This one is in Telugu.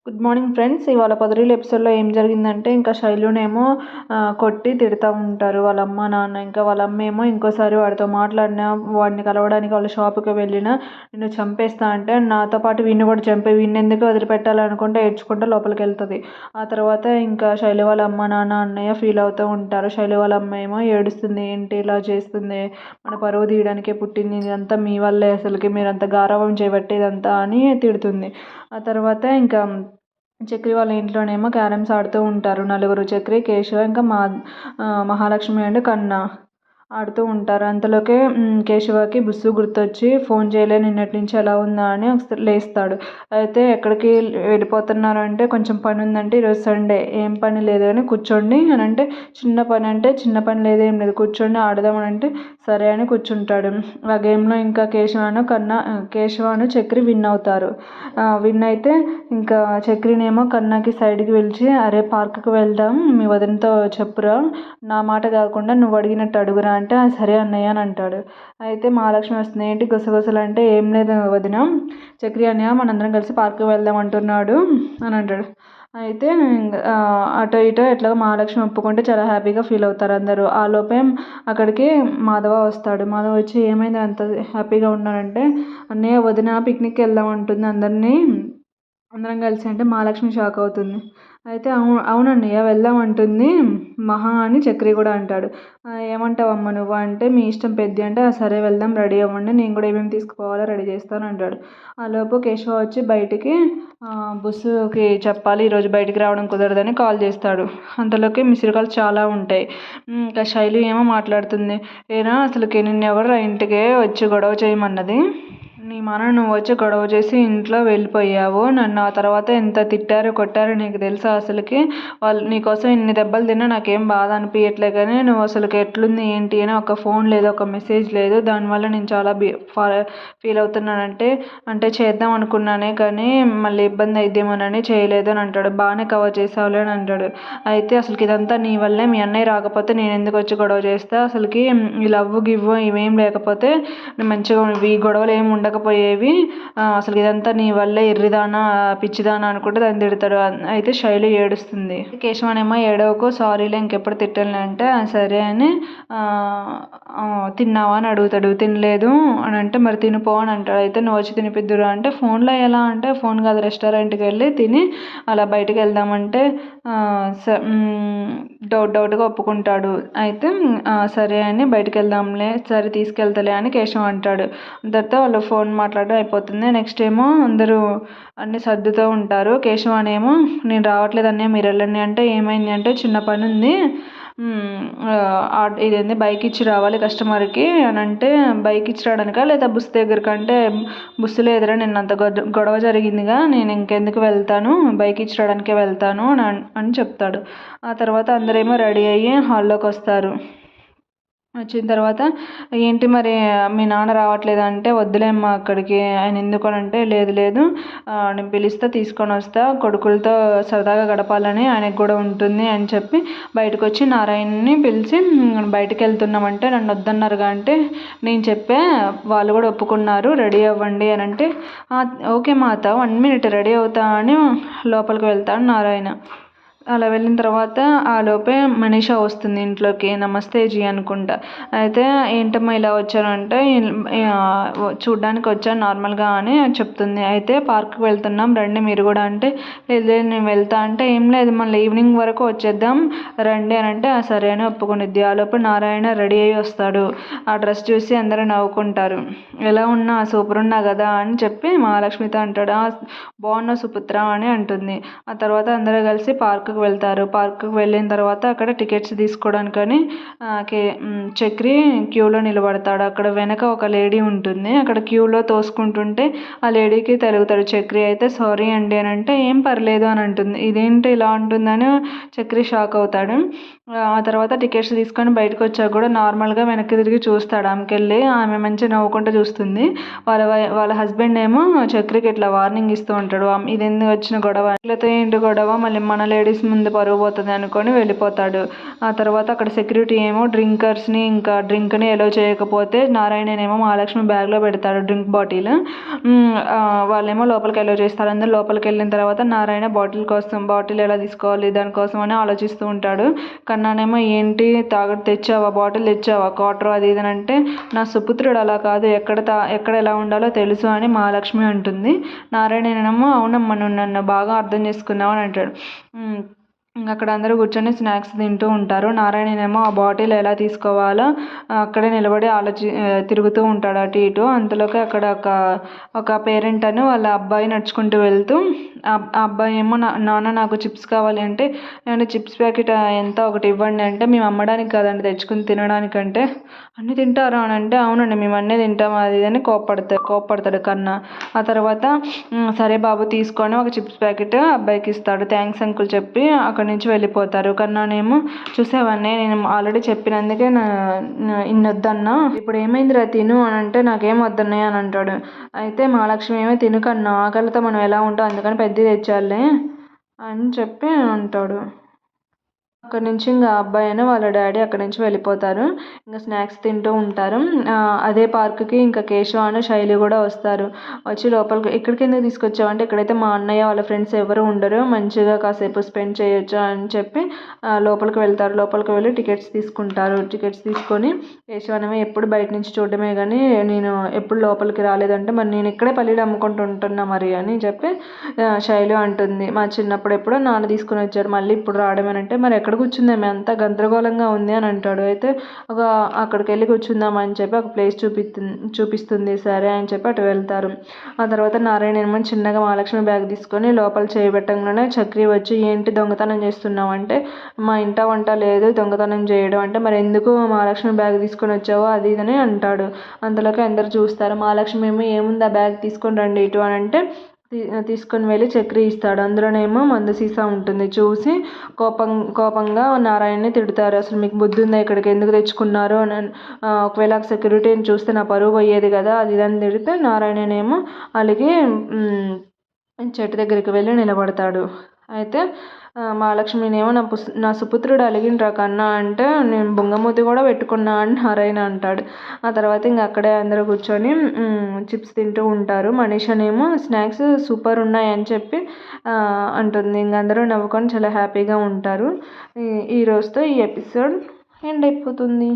Good morning friends. ఇవాళ పొదరీలు ఎపిసోడ్లో ఏం జరిగిందంటే ఇంకా శైలునేమో కొట్టి తిడతా ఉంటారు వాళ్ళ అమ్మ నాన్న. ఇంకా వాళ్ళ అమ్మ ఏమో ఇంకోసారి వాడితో మాట్లాడినా, వాడిని కలవడానికి వాళ్ళ షాప్కి వెళ్ళినా నిన్ను చంపేస్తా అంటే నాతో పాటు వీడిని కూడా చంపే, వీడిని ఎందుకు వదిలిపెట్టాలనుకుంటే ఏడ్చుకుంటూ లోపలికి వెళ్తుంది. ఆ తర్వాత ఇంకా శైలు వాళ్ళ అమ్మ నాన్న అన్నయ్య ఫీల్ అవుతూ ఉంటారు. శైలు వాళ్ళ అమ్మ ఏమో ఏడుస్తుంది, ఏంటి ఇలా చేస్తుంది, మన పరువు తీయడానికే పుట్టింది, ఇదంతా మీ వల్లే, అసలుకి మీరంతా గారాబం చేయబట్టేదంతా అని తిడుతుంది. ఆ తర్వాత ఇంకా చక్రి వాళ్ళ ఇంట్లోనేమో క్యారమ్స్ ఆడుతూ ఉంటారు నలుగురు. చక్రి, కేశవ, ఇంకా మహాలక్ష్మి అండ్ కన్నా ఆడుతూ ఉంటారు. అంతలోకే కేశవకి బుస్సు గుర్తొచ్చి ఫోన్ చేయలే నిన్నటి నుంచి ఎలా ఉందా అని లేస్తాడు. అయితే ఎక్కడికి వెళ్ళిపోతున్నారు అంటే కొంచెం పని ఉందంటే ఈరోజు సండే, ఏం పని లేదు కానీ కూర్చోండి అని అంటే చిన్న పని అంటే చిన్న పని లేదు ఏం లేదు, కూర్చోండి ఆడదామని అంటే సరే అని కూర్చుంటాడు. ఆ గేమ్లో ఇంకా కేశవను చక్రి విన్ అవుతారు. విన్ అయితే ఇంకా చక్రినేమో కన్నాకి సైడ్కి పిలిచి, అరే పార్క్కి వెళ్దాం, మీ వదినతో చెప్పురా, నా మాట కాకుండా నువ్వు అడిగినట్టు అడుగురా అంటే సరే అన్నయ్య అని అంటాడు. అయితే మహాలక్ష్మి వస్తుంది, ఏంటి గుసగుసలు అంటే ఏం లేదు వదిన, చక్రి అన్నయ్య మనందరం కలిసి పార్క్కి వెళ్దాం అంటున్నాడు అని అంటాడు. అయితే అటో ఇటో ఎట్లాగో మహాలక్ష్మి ఒప్పుకుంటే చాలా హ్యాపీగా ఫీల్ అవుతారు అందరూ. ఆ లోపే అక్కడికి మాధవ వస్తాడు. మాధవ వచ్చి ఏమైంది అంత హ్యాపీగా ఉన్నాడంటే, అన్నయ్య వదిన పిక్నిక్కి వెళ్దాం అంటుంది అందరం కలిసి అంటే మహాలక్ష్మి షాక్ అవుతుంది. అయితే అవునన్నయ్య వెళ్దాం అంటుంది మహా అని చక్రి కూడా అంటాడు. ఏమంటావమ్మ నువ్వు అంటే మీ ఇష్టం పెద్ది అంటే సరే వెళ్దాం, రెడీ అవ్వండి, నేను కూడా ఏమేమి తీసుకుపోవాలో రెడీ చేస్తాను అంటాడు. ఆలోపు కేశవ వచ్చి బయటికి బుస్సుకి చెప్పాలి ఈరోజు బయటికి రావడం కుదరదని కాల్ చేస్తాడు. అంతలోకి మిస్డ్ కాల్స్ చాలా ఉంటాయి. ఇంకా శైలు ఏమో మాట్లాడుతుంది, ఏరా అసలుకి నిన్నెవరు ఇంటికే వచ్చి గొడవ చేయమన్నది, నీ మన నువ్వు వచ్చి గొడవ చేసి ఇంట్లో వెళ్ళిపోయావు, నన్ను ఆ తర్వాత ఎంత తిట్టారో కొట్టారో నీకు తెలుసా, అసలుకి వాళ్ళు నీకోసం ఇన్ని దెబ్బలు తిన్నా నాకేం బాధ అనిపించట్లే, కానీ నువ్వు అసలుకి ఎట్లుంది ఏంటి అని ఒక ఫోన్ లేదు, ఒక మెసేజ్ లేదు, దానివల్ల నేను చాలా ఫీల్ అవుతున్నానంటే అంటే చేద్దాం అనుకున్నానే కానీ మళ్ళీ ఇబ్బంది అయిద్దేమోనని చేయలేదు అని అంటాడు. బాగానే కవర్ చేసావులే అని అంటాడు. అయితే అసలుకి ఇదంతా నీ వల్లే, మీ అన్నయ్య రాకపోతే నేను ఎందుకు వచ్చి గొడవ చేస్తా, అసలుకి ఈ లవ్ గివ్ ఇవేం లేకపోతే మంచిగా ఈ గొడవలు ఏమి ఉండకపోయేవి, అసలు ఇదంతా నీ వల్లే, ఎర్రిదానా పిచ్చిదానా అనుకుంటే దాన్ని తిడతాడు. అయితే శైలు ఏడుస్తుంది. కేశవనేమో ఏడవకు, సారీలే ఇంకెప్పుడు తిట్టలే అంటే సరే అని తిన్నావా అని అడుగుతాడు. తినలేదు అని అంటే మరి తినిపో అని అంటాడు. అయితే నువ్వు వచ్చి తినిపిద్దురా అంటే ఫోన్లో ఎలా అంటే ఫోన్ కాదు, రెస్టారెంట్కి వెళ్ళి తిని అలా బయటకు వెళ్దామంటే డౌట్గా ఒప్పుకుంటాడు. అయితే సరే అని బయటకు వెళ్దాంలే, సరే తీసుకెళ్తలే అని కేశవ అంటాడు. అందరితో వాళ్ళు ఫోన్ మాట్లాడడం అయిపోతుంది. నెక్స్ట్ ఏమో అందరూ అన్నీ సర్దుతూ ఉంటారు. కేశవనేమో నేను రావట్లేదు అన్నయ్య మీరు వెళ్ళండి అంటే ఏమైంది అంటే చిన్న పని ఉంది, ఇదేంది బైక్ ఇచ్చి రావాలి కస్టమర్కి అని అంటే బైక్ ఇచ్చి రావడానికా లేదా బుస్ దగ్గరకి అంటే బుస్సు లేదురా నిన్న అంత గొడవ జరిగిందిగా, నేను ఇంకెందుకు వెళ్తాను, బైక్ ఇచ్చి రావడానికే వెళ్తాను అని చెప్తాడు. ఆ తర్వాత అందరేమో రెడీ అయ్యి హాల్లోకి వస్తారు. వచ్చిన తర్వాత ఏంటి మరి మీ నాన్న రావట్లేదు అంటే వద్దులేమ్మా అక్కడికి, ఆయన ఎందుకు అని అంటే లేదు లేదు నేను పిలిస్తే తీసుకొని వస్తా, కొడుకులతో సరదాగా గడపాలని ఆయనకు కూడా ఉంటుంది అని చెప్పి బయటకు వచ్చి నారాయణని పిలిచి బయటకు వెళ్తున్నామంటే నన్ను వద్దన్నారుగా అంటే నేను చెప్పే వాళ్ళు కూడా ఒప్పుకున్నారు, రెడీ అవ్వండి అని అంటే ఓకే మాత 1 minute రెడీ అవుతా అని లోపలికి వెళ్తాడు నారాయణ. అలా వెళ్ళిన తర్వాత ఆలోపే మనీషా వస్తుంది ఇంట్లోకి. నమస్తే జీ అనుకుంటా. అయితే ఏంటమ్మా ఇలా వచ్చారంటే చూడ్డానికి వచ్చాను నార్మల్గా అని చెప్తుంది. అయితే పార్క్కి వెళ్తున్నాం రండి మీరు కూడా అంటే లేదు లేదు నేను వెళ్తా అంటే ఏం లేదు మళ్ళీ ఈవినింగ్ వరకు వచ్చేద్దాం రండి అని అంటే సరే అని ఒప్పుకునిద్ది. ఆలోపు నారాయణ రెడీ అయ్యి వస్తాడు. ఆ డ్రెస్ చూసి అందరూ నవ్వుకుంటారు. ఎలా ఉన్నా సూపర్ ఉన్నా కదా అని చెప్పి మహాలక్ష్మితో అంటాడు. బాగున్నా సుపుత్ర అని అంటుంది. ఆ తర్వాత అందరూ కలిసి పార్క్కి వెళ్తారు. పార్క్కి వెళ్ళిన తర్వాత అక్కడ టికెట్స్ తీసుకోవడానికని చక్రి క్యూలో నిలబడతాడు. అక్కడ వెనక ఒక లేడీ ఉంటుంది. అక్కడ క్యూలో తోసుకుంటుంటే ఆ లేడీకి తెలుగుతాడు. చక్రి అయితే సారీ అండి అని అంటే ఏం పర్లేదు అని అంటుంది. ఇదేంటి ఇలా అంటుందని చక్రి షాక్ అవుతాడు. ఆ తర్వాత టికెట్స్ తీసుకొని బయటకు వచ్చాక కూడా నార్మల్గా వెనక్కి తిరిగి చూస్తాడు. ఆమెకెళ్ళి ఆమె మంచిగా నవ్వుకుంటూ చూస్తుంది. వాళ్ళ హస్బెండ్ ఏమో చక్రికి ఇట్లా వార్నింగ్ ఇస్తూ ఉంటాడు, ఇది ఎందుకు వచ్చిన గొడవ, ఇట్లతో ఏంటి గొడవ, మళ్ళీ మన లేడీస్ ముందు పరువు పోతుంది అనుకొని వెళ్ళిపోతాడు. ఆ తర్వాత అక్కడ సెక్యూరిటీ ఏమో డ్రింకర్స్ని ఇంకా డ్రింక్ని ఎలో చేయకపోతే నారాయణనేమో మహాలక్ష్మి బ్యాగ్లో పెడతాడు డ్రింక్ బాటిల్. వాళ్ళేమో లోపలికి ఎలో చేస్తారు. అందరూ లోపలికి వెళ్ళిన తర్వాత నారాయణ బాటిల్ ఎలా తీసుకోవాలి దానికోసం అని ఆలోచిస్తూ ఉంటాడు. కన్నానేమో ఏంటి తెచ్చావా, బాటిల్ తెచ్చావా, క్వార్టర్ అది ఇది అంటే నా సుపుత్రుడు అలా కాదు, ఎక్కడ ఎలా ఉండాలో తెలుసు అని మహాలక్ష్మి అంటుంది. నారాయణనేమో అవునమ్మా నువ్వు నన్ను బాగా అర్థం చేసుకున్నావు అని అంటాడు. అక్కడ అందరూ కూర్చొని స్నాక్స్ తింటూ ఉంటారు. నారాయణనేమో ఆ బాటిల్ ఎలా తీసుకోవాలో అక్కడే నిలబడి తిరుగుతూ ఉంటాడు అటు ఇటు. అంతలోకి అక్కడ ఒక పేరెంట్ అని వాళ్ళ అబ్బాయి నడుచుకుంటూ వెళ్తూ ఆ అబ్బాయి ఏమో నాన్న నాకు చిప్స్ కావాలి అంటే నేను చిప్స్ ప్యాకెట్ ఎంత ఒకటి ఇవ్వండి అంటే మేము అమ్మడానికి కాదండి తెచ్చుకుని తినడానికంటే అన్నీ తింటారా అని అంటే అవునండి మేము అన్నీ తింటాం అది ఇది అని కోప్పడతాడు కన్నా. ఆ తర్వాత సరే బాబు తీసుకొని ఒక చిప్స్ ప్యాకెట్ అబ్బాయికి ఇస్తాడు. థ్యాంక్స్ అంకుల్ చెప్పి అక్కడి నుంచి వెళ్ళిపోతారు. కన్నానేమో చూసావన్నీ నేను ఆల్రెడీ చెప్పినందుకే ఇన్ని వద్దన్నా, ఇప్పుడు ఏమైందిరా తిను అని అంటే నాకేం వద్దన్నాయి అని అంటాడు. అయితే మహాలక్ష్మి ఏమో తిను కన్నా ఆకలితో మనం ఎలా ఉంటాం అందుకని పెద్దది తెచ్చాలే అని చెప్పి అంటాడు. అక్కడి నుంచి ఇంకా అబ్బాయి అయినా వాళ్ళ డాడీ అక్కడి నుంచి వెళ్ళిపోతారు. ఇంకా స్నాక్స్ తింటూ ఉంటారు. అదే పార్క్కి ఇంకా కేశవ అని శైలి కూడా వస్తారు. వచ్చి లోపలికి ఇక్కడికి ఎందుకు తీసుకొచ్చావు అంటే ఇక్కడైతే మా అన్నయ్య వాళ్ళ ఫ్రెండ్స్ ఎవరు ఉండరు, మంచిగా కాసేపు స్పెండ్ చేయొచ్చు అని చెప్పి లోపలికి వెళ్తారు. లోపలికి వెళ్ళి టికెట్స్ తీసుకుంటారు. టికెట్స్ తీసుకొని కేశవనమే ఎప్పుడు బయట నుంచి చూడడమే కానీ నేను ఎప్పుడు లోపలికి రాలేదంటే మరి నేను ఇక్కడే పల్లీలు అమ్ముకుంటూ ఉంటున్నా మరి అని చెప్పి శైలు అంటుంది. మా చిన్నప్పుడు ఎప్పుడో నాన్న తీసుకుని వచ్చారు మళ్ళీ ఇప్పుడు రావడమేనంటే మరి ఎక్కడ కూర్చుందామే అంతా గందరగోళంగా ఉంది అని అంటాడు. అయితే అక్కడికి వెళ్ళి కూర్చుందాం అని చెప్పి ఒక ప్లేస్ చూపిస్తుంది. సరే అని చెప్పి అటు వెళ్తారు. ఆ తర్వాత నారాయణ ఏమో చిన్నగా మహాలక్ష్మి బ్యాగ్ తీసుకొని లోపల చేయబెట్టంగానే చక్రి వచ్చి ఏంటి దొంగతనం చేస్తున్నావు అంటే మా ఇంట వంట లేదు దొంగతనం చేయడం అంటే మరి ఎందుకు మహాలక్ష్మి బ్యాగ్ తీసుకొని వచ్చావో అది ఇదని అంటాడు. అంతలోకి అందరు చూస్తారు. మహాలక్ష్మి ఏమో ఏముంది ఆ బ్యాగ్ తీసుకొని రండి ఇటు అని అంటే తీసుకొని వెళ్ళి చక్రి ఇస్తాడు. అందులోనేమో మందు సీసా ఉంటుంది. చూసి కోపంగా నారాయణని తిడతారు. అసలు మీకు బుద్ధి ఉందా ఇక్కడికి ఎందుకు తెచ్చుకున్నారు అని. ఒకవేళ సెక్యూరిటీని చూస్తే నా పరువు పోయేది కదా అది ఇదని తిడితే నారాయణనేమో అలాగే చెట్టు దగ్గరికి వెళ్ళి నిలబడతాడు. అయితే మహాలక్ష్మినేమో నా సుపుత్రుడు అలిగిండ్రా కన్నా అంటే నేను బొంగమూతి కూడా పెట్టుకున్నా అని నారాయణ అంటాడు. ఆ తర్వాత ఇంక అక్కడే అందరూ కూర్చొని చిప్స్ తింటూ ఉంటారు. మనీషనేమో స్నాక్స్ సూపర్ ఉన్నాయి అని చెప్పి అంటుంది. ఇంక అందరూ నవ్వుకొని చాలా హ్యాపీగా ఉంటారు. ఈ రోజుతో ఈ ఎపిసోడ్ ఎండ్ అయిపోతుంది.